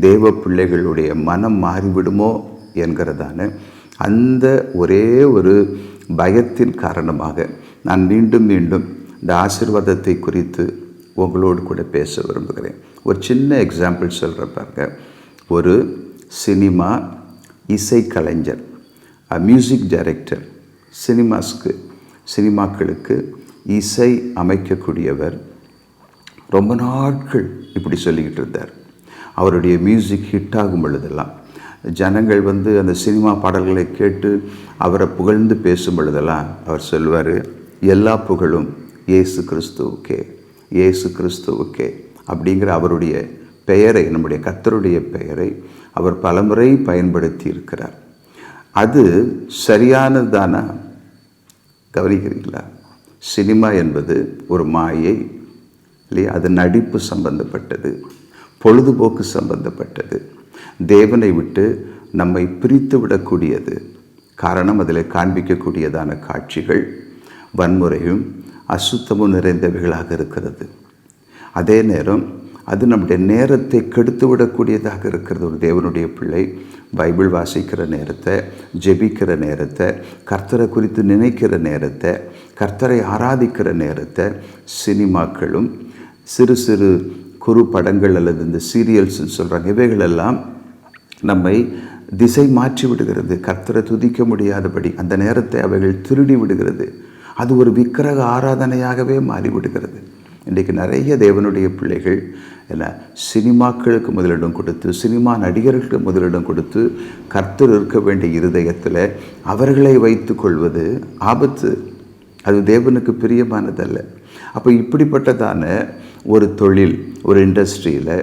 தேவ பிள்ளைகளுடைய மனம் மாறிவிடுமோ என்கிறதான அந்த ஒரே ஒரு பயத்தின் காரணமாக நான் மீண்டும் மீண்டும் இந்த ஆசீர்வாதத்தை குறித்து உங்களோடு கூட பேச விரும்புகிறேன். ஒரு சின்ன எக்ஸாம்பிள் சொல்கிறேன் பாருங்க. ஒரு சினிமா இசைக்கலைஞர், மியூசிக் டைரக்டர், சினிமாக்களுக்கு இசை அமைக்கக்கூடியவர் ரொம்ப நாட்கள் இப்படி சொல்லிக்கிட்டு இருந்தார். அவருடைய மியூசிக் ஹிட் ஆகும் பொழுதெல்லாம் ஜனங்கள் அந்த சினிமா பாடல்களை கேட்டு அவரை புகழ்ந்து பேசும் பொழுதெல்லாம் அவர் சொல்வார், எல்லா புகழும் இயேசு கிறிஸ்துவுக்கே, இயேசு கிறிஸ்துவுக்கே அப்படிங்கிற அவருடைய பெயரை, நம்முடைய கர்த்தருடைய பெயரை அவர் பலமுறை பயன்படுத்தி இருக்கிறார். அது சரியானதானா? கவனிக்கிறீங்களா? சினிமா என்பது ஒரு மாயை இல்லையா? அது நடிப்பு சம்பந்தப்பட்டது, பொழுதுபோக்கு சம்பந்தப்பட்டது, தேவனை விட்டு நம்மை பிரித்து விடக்கூடியது. காரணம், அதில் காண்பிக்கக்கூடியதான காட்சிகள் வன்முறையும் அசுத்தமும் நிறைந்தவைகளாக இருக்கிறது. அதே நேரம் அது நம்முடைய நேரத்தை கெடுத்து விடக்கூடியதாக இருக்கிறது. ஒரு தேவனுடைய பிள்ளை பைபிள் வாசிக்கிற நேரத்தை, ஜெபிக்கிற நேரத்தை, கர்த்தரை குறித்து நினைக்கிற நேரத்தை, கர்த்தரை ஆராதிக்கிற நேரத்தை சினிமாக்களும் சிறு சிறு குறு படங்கள் அல்லது இந்த சீரியல்ஸ்ன்னு சொல்கிறாங்க, இவைகளெல்லாம் நம்மை திசை மாற்றி விடுகிறது. கர்த்தரை துதிக்க முடியாதபடி அந்த நேரத்தை அவைகள் திருடி விடுகிறது. அது ஒரு விக்கிரக ஆராதனையாகவே மாறிவிடுகிறது. இன்றைக்கு நிறைய தேவனுடைய பிள்ளைகள் சினிமாக்களுக்கு முதலிடம் கொடுத்து, சினிமா நடிகர்களுக்கு முதலிடம் கொடுத்து, கர்த்தர் இருக்க வேண்டிய இருதயத்தில் அவர்களை வைத்து கொள்வது ஆபத்து. அது தேவனுக்கு பிரியமானதல்ல. அப்போ இப்படிப்பட்டதான ஒரு தொழில், ஒரு இண்டஸ்ட்ரியில்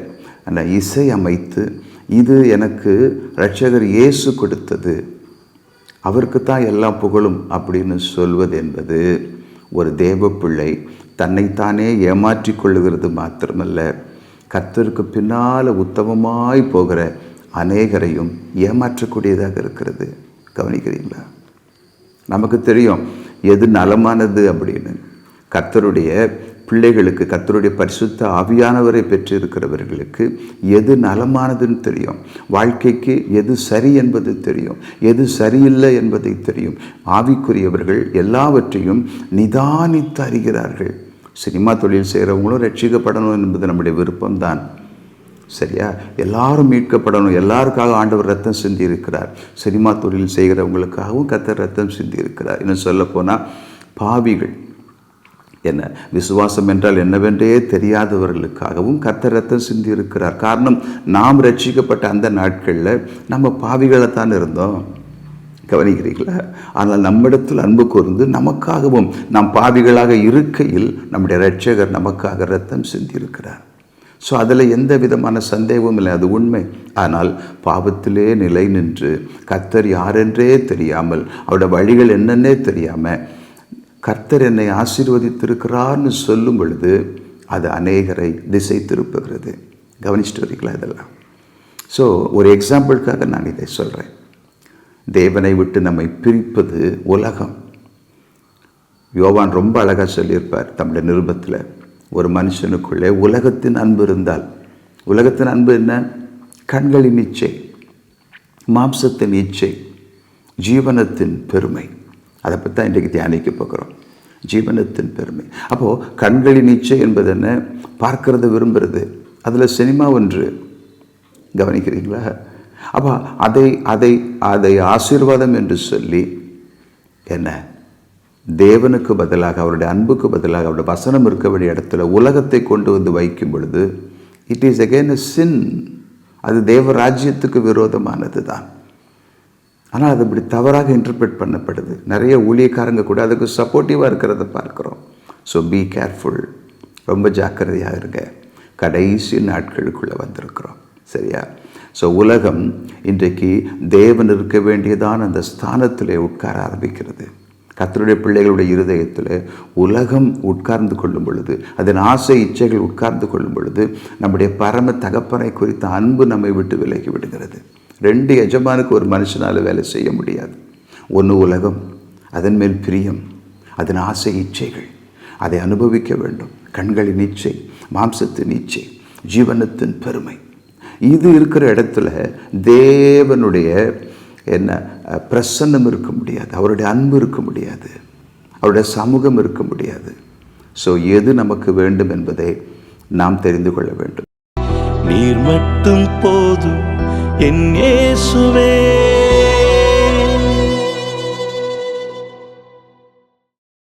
இசை அமைத்து, இது எனக்கு இரட்சகர் இயேசு கொடுத்தது, அவருக்கு தான் எல்லா புகழும் அப்படின்னு சொல்வது என்பது ஒரு தேவ பிள்ளை தன்னைத்தானே ஏமாற்றி கொள்ளுகிறது மாத்திரமல்ல, கர்த்தருக்கு பின்னால் உத்தமமாய் போகிற அநேகரையும் ஏமாற்றக்கூடியதாக இருக்கிறது. கவனிக்கிறீங்களா? நமக்கு தெரியும் எது நலமானது அப்படின்னு. கர்த்தருடைய பிள்ளைகளுக்கு, கர்த்தருடைய பரிசுத்த ஆவியானவரை பெற்றிருக்கிறவர்களுக்கு எது நலமானதுன்னு தெரியும். வாழ்க்கைக்கு எது சரி என்பது தெரியும், எது சரியில்லை என்பதை தெரியும். ஆவிக்குரியவர்கள் எல்லாவற்றையும் நிதானித்து அறிகிறார்கள். சினிமா தொழில் செய்கிறவங்களும் ரட்சிக்கப்படணும் என்பது நம்முடைய விருப்பம்தான், சரியா? எல்லாரும் மீட்கப்படணும், எல்லாருக்காக ஆண்டவர் ரத்தம் சிந்தி இருக்கிறார். சினிமா தொழில் செய்கிறவங்களுக்காகவும் கர்த்தர் ரத்தம் சிந்தி இருக்கிறார். இன்னும் சொல்லப்போனால் பாவிகள், என்ன விசுவாசம் என்றால் என்னவென்றே தெரியாதவர்களுக்காகவும் கர்த்தர் ரத்தம் சிந்தி இருக்கிறார். காரணம், நாம் ரட்சிக்கப்பட்ட அந்த நாட்களில் நம்ம பாவிகளைத்தான் இருந்தோம். கவனிக்கிறீங்களா? ஆனால் நம்மிடத்தில் அன்பு கூர்ந்து நமக்காகவும் நாம் பாவிகளாக இருக்கையில் நம்முடைய இரட்சகர் நமக்காக ரத்தம் சிந்தி இருக்கிறார். ஸோ அதில் எந்த விதமான சந்தேகமும் இல்லை, அது உண்மை. ஆனால் பாவத்திலே நிலை நின்று கர்த்தர் யாரென்றே தெரியாமல், அவருடைய வழிகள் என்னன்னே தெரியாமல் கர்த்தர் என்னை ஆசீர்வதித்திருக்கிறார்னு சொல்லும் பொழுது அது அநேகரை திசை திருப்புகிறது. கவனிச்சுட்டு வரீங்களா இதெல்லாம்? ஸோ ஒரு எக்ஸாம்பிளுக்காக நான் இதை சொல்கிறேன். தேவனை விட்டு நம்மை பிரிப்பது உலகம். யோவான் ரொம்ப அழகாக சொல்லியிருப்பார் தம்முடைய நிருபத்தில், ஒரு மனுஷனுக்குள்ளே உலகத்தின் அன்பு இருந்தால், உலகத்தின் அன்பு என்ன? கண்களின் இச்சை, மாம்சத்தின் இச்சை, ஜீவனத்தின் பெருமை. அதை பற்றி தான் இன்றைக்கு தியானிக்க போகிறோம். ஜீவனத்தின் பெருமை. அப்போது கண்களின் இச்சை என்பது என்ன? பார்க்கறத விரும்புகிறது. அதில் சினிமா ஒன்று. கவனிக்கிறீங்களா? அப்போ அதை அதை அதை ஆசீர்வாதம் என்று சொல்லி என்ன தேவனுக்கு பதிலாக, அவருடைய அன்புக்கு பதிலாக, அவருடைய வசனம் இருக்க வேண்டிய இடத்துல உலகத்தை கொண்டு வந்து வைக்கும் பொழுது இட் இஸ் அகெயின் எ சின். அது தேவ ராஜ்யத்துக்கு விரோதமானது தான். ஆனால் அது இப்படி தவறாக இன்டர்பிரட் பண்ணப்படுது. நிறைய ஊழியக்காரங்க கூட அதுக்கு சப்போர்ட்டிவாக இருக்கிறத பார்க்குறோம். ஸோ பி கேர்ஃபுல், ரொம்ப ஜாக்கிரதையாக இருங்க. கடைசி நாட்களுக்குள்ளே வந்திருக்கிறோம், சரியா? ஸோ உலகம் இன்றைக்கு தேவன் இருக்க வேண்டியதான் அந்த ஸ்தானத்தில் உட்கார ஆரம்பிக்கிறது. கர்த்தருடைய பிள்ளைகளுடைய இருதயத்தில் உலகம் உட்கார்ந்து கொள்ளும் பொழுது, அதன் ஆசை இச்சைகள் உட்கார்ந்து கொள்ளும் பொழுது, நம்முடைய பரம தகப்பனை குறித்த அன்பு நம்மை விட்டு விலகி விடுகிறது. ரெண்டு எஜமானுக்கு ஒரு மனுஷனால் வேலை செய்ய முடியாது. ஒன்று உலகம், அதன் மேல் பிரியம், அதன் ஆசை இச்சைகள், அதை அனுபவிக்க வேண்டும். கண்களின் இச்சை, மாம்சத்தின் இச்சை, ஜீவனத்தின் பெருமை, இது இருக்கிற இடத்துல தேவனுடைய என்ன பிரசன்னம் இருக்க முடியாது, அவருடைய அன்பு இருக்க முடியாது, அவருடைய சமூகம் இருக்க முடியாது. ஸோ எது நமக்கு வேண்டும் என்பதை நாம் தெரிந்து கொள்ள வேண்டும். நீர் மட்டும் போதும் என் இயேசுவே.